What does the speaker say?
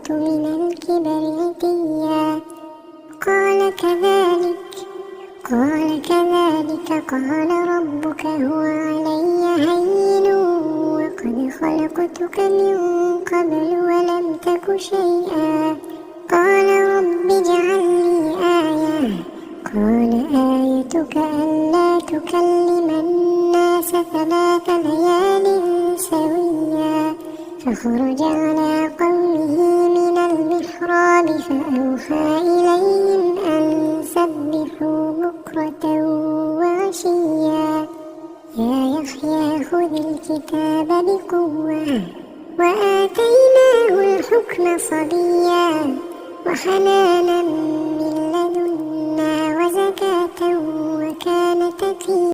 كنت من الكبر عتيا. قال كذلك قال ربك هو علي هين وقد خلقتك من قبل ولم تك شيئا. قال رب اجعل لي آية. قال آيتك ألا تكلم الناس 3 ليال سويا. فخرج على قومه من المحراب فأوحى إليهم أن سبحوا بكرة وعشيا. يا يحيى خذ الكتاب بقوة وآتيناه الحكم صبيا وحنانا من لدنا وزكاة وكان تقيا.